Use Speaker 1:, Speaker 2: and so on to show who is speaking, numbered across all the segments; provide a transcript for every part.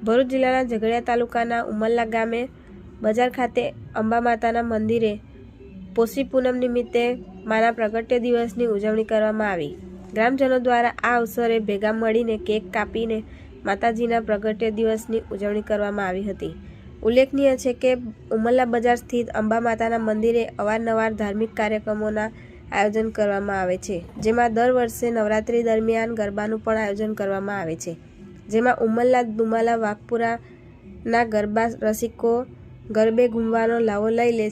Speaker 1: ભરૂચ જિલ્લાના ઝઘડિયા તાલુકાના ઉમરલા ગામે બજાર ખાતે અંબા માતાના મંદિરે પોષી પૂનમ નિમિત્તે માના પ્રગટ્ય દિવસની ઉજવણી કરવામાં આવી। ગ્રામજનો દ્વારા આ અવસરે ભેગા મળીને કેક કાપીને માતાજીના પ્રગટ્ય દિવસની ઉજવણી કરવામાં આવી હતી। ઉલ્લેખનીય છે કે ઉમરલા બજાર સ્થિત અંબા માતાના મંદિરે અવારનવાર ધાર્મિક કાર્યક્રમોના આયોજન કરવામાં આવે છે, જેમાં દર વર્ષે નવરાત્રી દરમિયાન ગરબાનું પણ આયોજન કરવામાં આવે છે, જેમાં ઉમરલા દુમાલા વાઘપુરાના ગરબા રસિકો ગરબે ઘૂમવાનો લાવો લઈ લે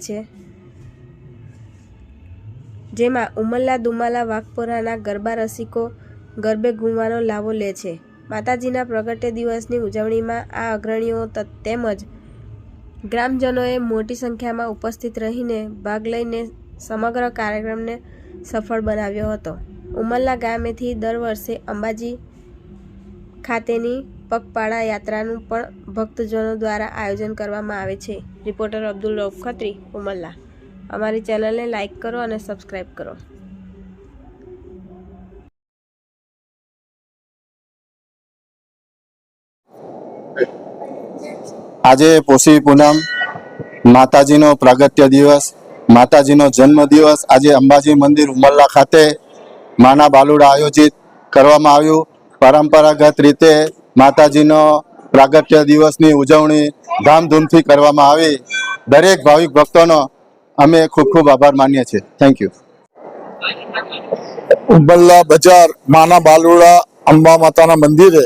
Speaker 1: છે। માતાજીના પ્રગટ્ય દિવસની ઉજવણીમાં આ અગ્રણીઓ તેમજ ગ્રામજનોએ મોટી સંખ્યામાં ઉપસ્થિત રહીને ભાગ લઈને સમગ્ર કાર્યક્રમને સફળ બનાવ્યો હતો। ઉમરલા ગામેથી દર વર્ષે અંબાજી ખાતેની પગપાળા યાત્રાનું પણ ભક્તજનો દ્વારા આયોજન કરવામાં આવે છે। રિપોર્ટર અબ્દુલ રઉફ ખત્રી, ઉમરલા। અમારી ચેનલને લાઇક કરો અને સબસ્ક્રાઈબ કરો।
Speaker 2: આજે પોષી પૂનમ, માતાજીનો પ્રાગટ્ય દિવસ, માતાજીનો જન્મ દિવસ આજે અંબાજી મંદિર ઉમરલા ખાતે માના બાલુડા આયોજિત કરવામાં આવ્યું। પરંપરાગત રીતે માતાજીનો પ્રાગટ્ય દિવસની ઉજવણી ધામધૂમથી કરવામાં આવી। દરેક ભાવિક ભક્તોનો અમે ખૂબ ખૂબ આભાર માનીએ છીએ। Thank you.
Speaker 3: ઉમરલા બજાર માના બાલુડા અંબા માતાના મંદિરે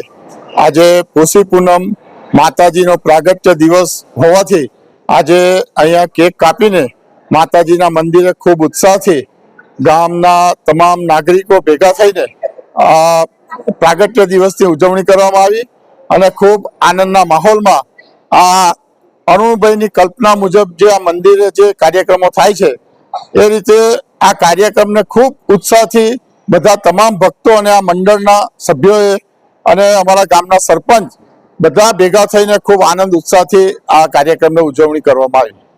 Speaker 3: આજે પોષી પૂનમ માતાજીનો પ્રાગટ્ય દિવસ હોવાથી આજે અહીંયા કેક કાપીને માતાજીના મંદિરે ખૂબ ઉત્સાહથી ગામના તમામ નાગરિકો ભેગા થઈને આ પ્રાગટ્ય દિવસની ઉજવણી કરવામાં આવી અને ખૂબ આનંદના માહોલમાં આ અરુણભાઈની કલ્પના મુજબ જે આ મંદિરે જે કાર્યક્રમો થાય છે એ રીતે આ કાર્યક્રમને ખૂબ ઉત્સાહથી બધા તમામ ભક્તો અને આ મંડળના સભ્યોએ અને અમારા ગામના સરપંચ બધા ભેગા થઈને ખૂબ આનંદ ઉત્સાહથી આ કાર્યક્રમની ઉજવણી કરવામાં આવી।